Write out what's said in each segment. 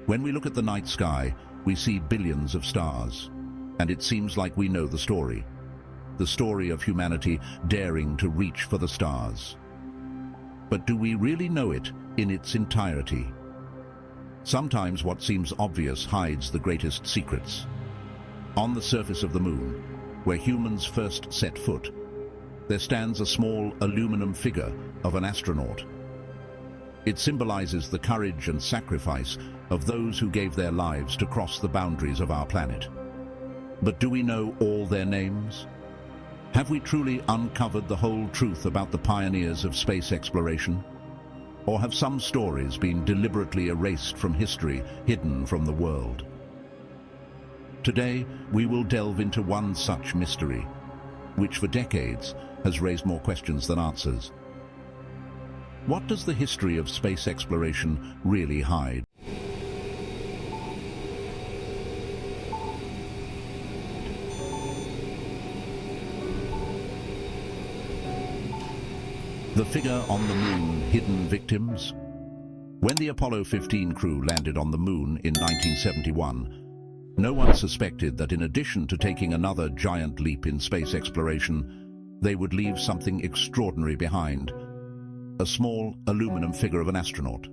When we look at the night sky, we see billions of stars, and it seems like we know the story of humanity daring to reach for the stars. But do we really know it in its entirety? Sometimes what seems obvious hides the greatest secrets. On the surface of the moon, where humans first set foot, there stands a small aluminum figure of an astronaut. It symbolizes the courage and sacrifice of those who gave their lives to cross the boundaries of our planet. But do we know all their names? Have we truly uncovered the whole truth about the pioneers of space exploration? Or have some stories been deliberately erased from history, hidden from the world? Today, we will delve into one such mystery, which for decades has raised more questions than answers. What does the history of space exploration really hide? The figure on the moon, hidden victims? When the Apollo 15 crew landed on the moon in 1971, no one suspected that in addition to taking another giant leap in space exploration, they would leave something extraordinary behind: a small aluminum figure of an astronaut.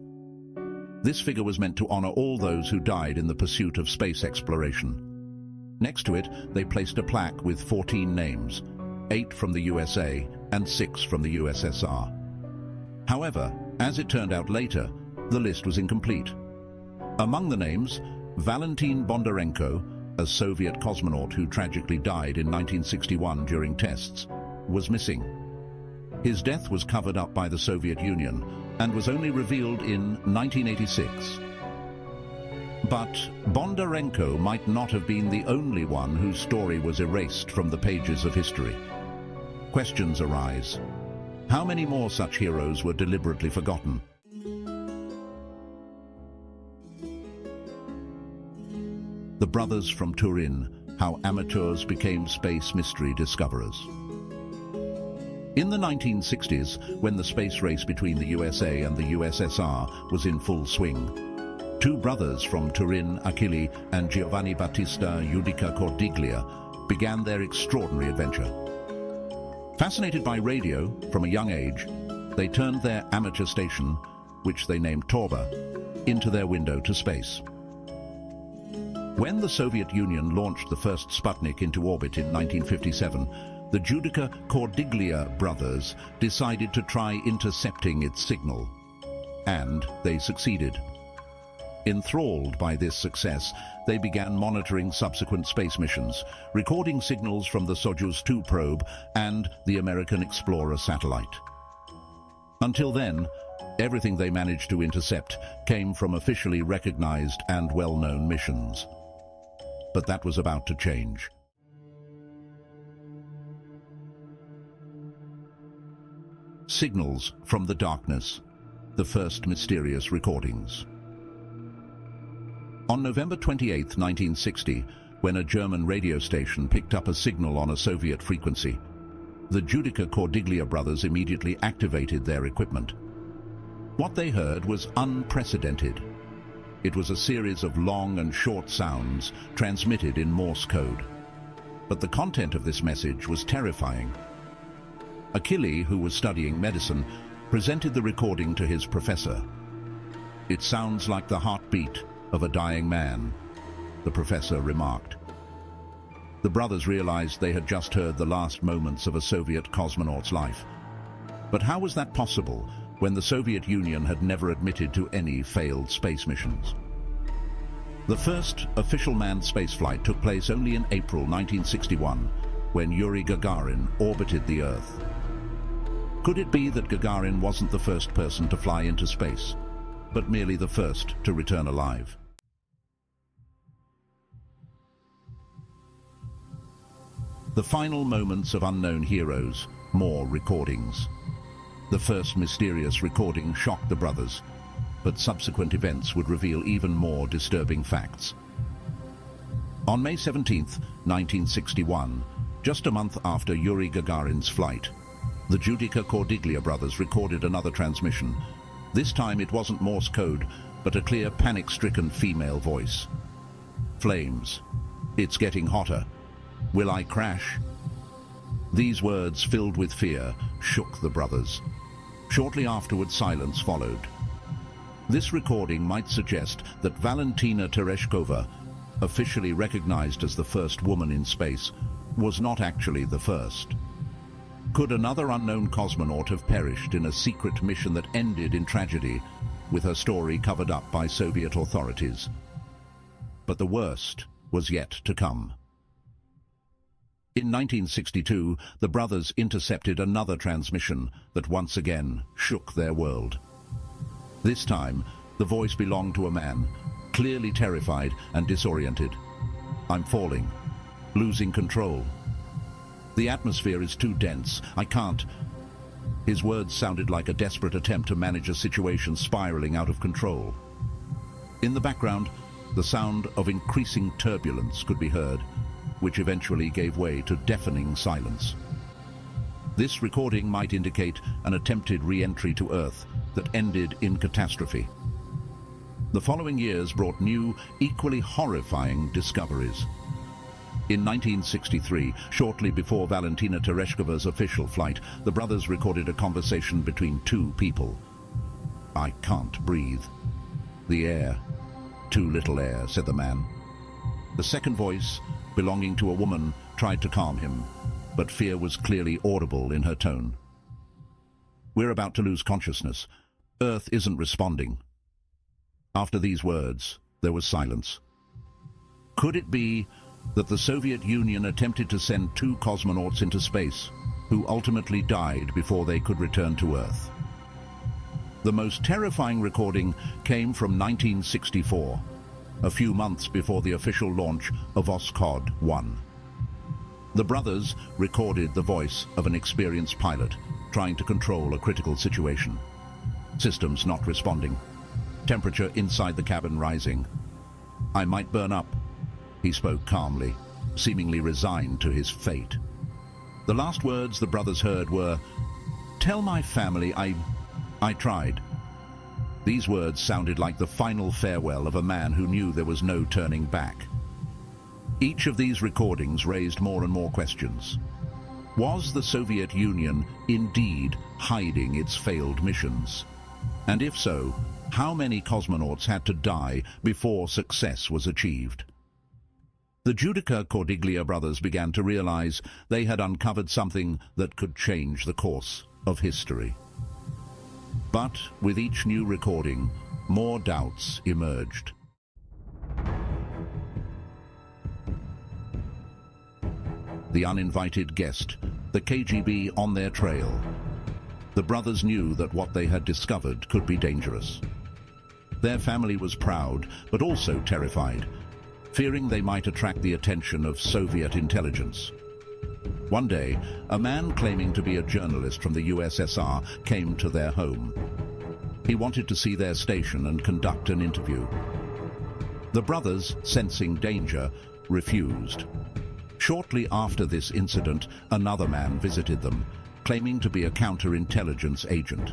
This figure was meant to honor all those who died in the pursuit of space exploration. Next to it, they placed a plaque with 14 names, 8 from the USA and 6 from the USSR. However, as it turned out later, the list was incomplete. Among the names, Valentin Bondarenko, a Soviet cosmonaut who tragically died in 1961 during tests, was missing. His death was covered up by the Soviet Union and was only revealed in 1986. But Bondarenko might not have been the only one whose story was erased from the pages of history. Questions arise. How many more such heroes were deliberately forgotten? The brothers from Turin, how amateurs became space mystery discoverers. In the 1960s, when the space race between the USA and the USSR was in full swing, 2 brothers from Turin, Achille and Giovanni Battista Judica-Cordiglia, began their extraordinary adventure. Fascinated by radio from a young age, they turned their amateur station, which they named Torba, into their window to space. When the Soviet Union launched the first Sputnik into orbit in 1957, the Judica-Cordiglia brothers decided to try intercepting its signal. And they succeeded. Enthralled by this success, they began monitoring subsequent space missions, recording signals from the Soyuz 2 probe and the American Explorer satellite. Until then, everything they managed to intercept came from officially recognized and well-known missions. But that was about to change. Signals from the darkness, the first mysterious recordings. On November 28, 1960, when a German radio station picked up a signal on a Soviet frequency, the Judica-Cordiglia brothers immediately activated their equipment. What they heard was unprecedented. It was a series of long and short sounds transmitted in Morse code. But the content of this message was terrifying. Achille, who was studying medicine, presented the recording to his professor. "It sounds like the heartbeat of a dying man," the professor remarked. The brothers realized they had just heard the last moments of a Soviet cosmonaut's life. But how was that possible when the Soviet Union had never admitted to any failed space missions? The first official manned spaceflight took place only in April 1961, when Yuri Gagarin orbited the Earth. Could it be that Gagarin wasn't the first person to fly into space, but merely the first to return alive? The final moments of unknown heroes, more recordings. The first mysterious recording shocked the brothers, but subsequent events would reveal even more disturbing facts. On May 17, 1961, just a month after Yuri Gagarin's flight, the Judica-Cordiglia brothers recorded another transmission. This time it wasn't Morse code, but a clear, panic-stricken female voice. Flames. It's getting hotter. Will I crash? These words, filled with fear, shook the brothers. Shortly afterward, silence followed. This recording might suggest that Valentina Tereshkova, officially recognized as the first woman in space, was not actually the first. Could another unknown cosmonaut have perished in a secret mission that ended in tragedy, with her story covered up by Soviet authorities? But the worst was yet to come. In 1962, the brothers intercepted another transmission that once again shook their world. This time, the voice belonged to a man, clearly terrified and disoriented. I'm falling, losing control. The atmosphere is too dense. I can't. His words sounded like a desperate attempt to manage a situation spiraling out of control. In the background, the sound of increasing turbulence could be heard, which eventually gave way to deafening silence. This recording might indicate an attempted re-entry to Earth that ended in catastrophe. The following years brought new, equally horrifying discoveries. In 1963, shortly before Valentina Tereshkova's official flight, the brothers recorded a conversation between two people. I can't breathe. The air. Too little air, said the man. The second voice, belonging to a woman, tried to calm him, but fear was clearly audible in her tone. We're about to lose consciousness. Earth isn't responding. After these words, there was silence. Could it be that the Soviet Union attempted to send two cosmonauts into space, who ultimately died before they could return to Earth? The most terrifying recording came from 1964, a few months before the official launch of Voskhod-1. The brothers recorded the voice of an experienced pilot trying to control a critical situation. Systems not responding. Temperature inside the cabin rising. I might burn up. He spoke calmly, seemingly resigned to his fate. The last words the brothers heard were, "Tell my family I tried." These words sounded like the final farewell of a man who knew there was no turning back. Each of these recordings raised more and more questions. Was the Soviet Union indeed hiding its failed missions? And if so, how many cosmonauts had to die before success was achieved? The Judica-Cordiglia brothers began to realize they had uncovered something that could change the course of history. But with each new recording, more doubts emerged. The uninvited guest, the KGB on their trail. The brothers knew that what they had discovered could be dangerous. Their family was proud, but also terrified, fearing they might attract the attention of Soviet intelligence. One day, a man claiming to be a journalist from the USSR came to their home. He wanted to see their station and conduct an interview. The brothers, sensing danger, refused. Shortly after this incident, another man visited them, claiming to be a counterintelligence agent.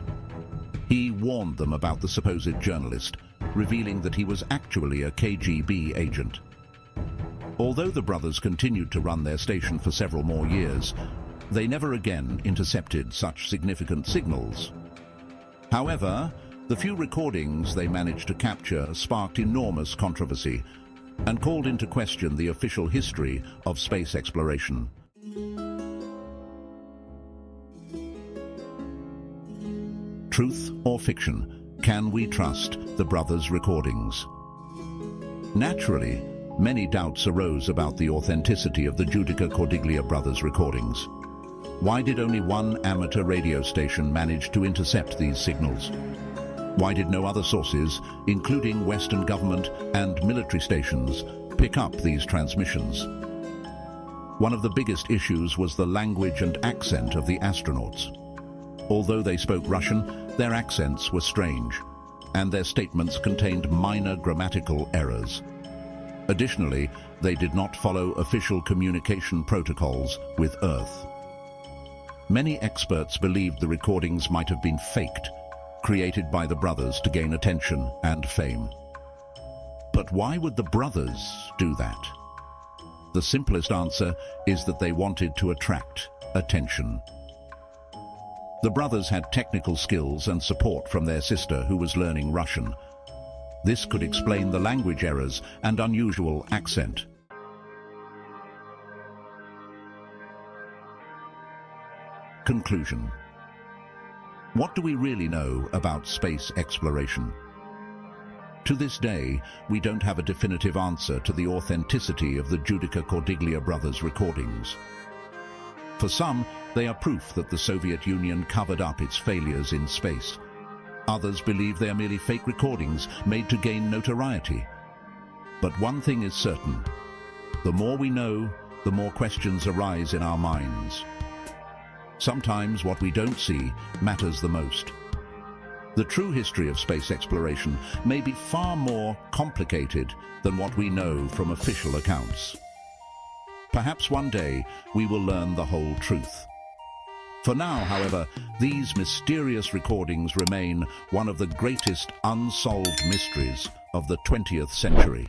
He warned them about the supposed journalist, revealing that he was actually a KGB agent. Although the brothers continued to run their station for several more years, they never again intercepted such significant signals. However, the few recordings they managed to capture sparked enormous controversy and called into question the official history of space exploration. Truth or fiction? Can we trust the brothers' recordings? Naturally, many doubts arose about the authenticity of the Judica-Cordiglia brothers' recordings. Why did only one amateur radio station manage to intercept these signals? Why did no other sources, including Western government and military stations, pick up these transmissions? One of the biggest issues was the language and accent of the astronauts. Although they spoke Russian, their accents were strange, and their statements contained minor grammatical errors. Additionally, they did not follow official communication protocols with Earth. Many experts believed the recordings might have been faked, created by the brothers to gain attention and fame. But why would the brothers do that? The simplest answer is that they wanted to attract attention. The brothers had technical skills and support from their sister, who was learning Russian. This could explain the language errors and unusual accent. Conclusion. What do we really know about space exploration? To this day, we don't have a definitive answer to the authenticity of the Judica-Cordiglia brothers' recordings. For some, they are proof that the Soviet Union covered up its failures in space. Others believe they are merely fake recordings made to gain notoriety. But one thing is certain: the more we know, the more questions arise in our minds. Sometimes what we don't see matters the most. The true history of space exploration may be far more complicated than what we know from official accounts. Perhaps one day we will learn the whole truth. For now, however, these mysterious recordings remain one of the greatest unsolved mysteries of the 20th century.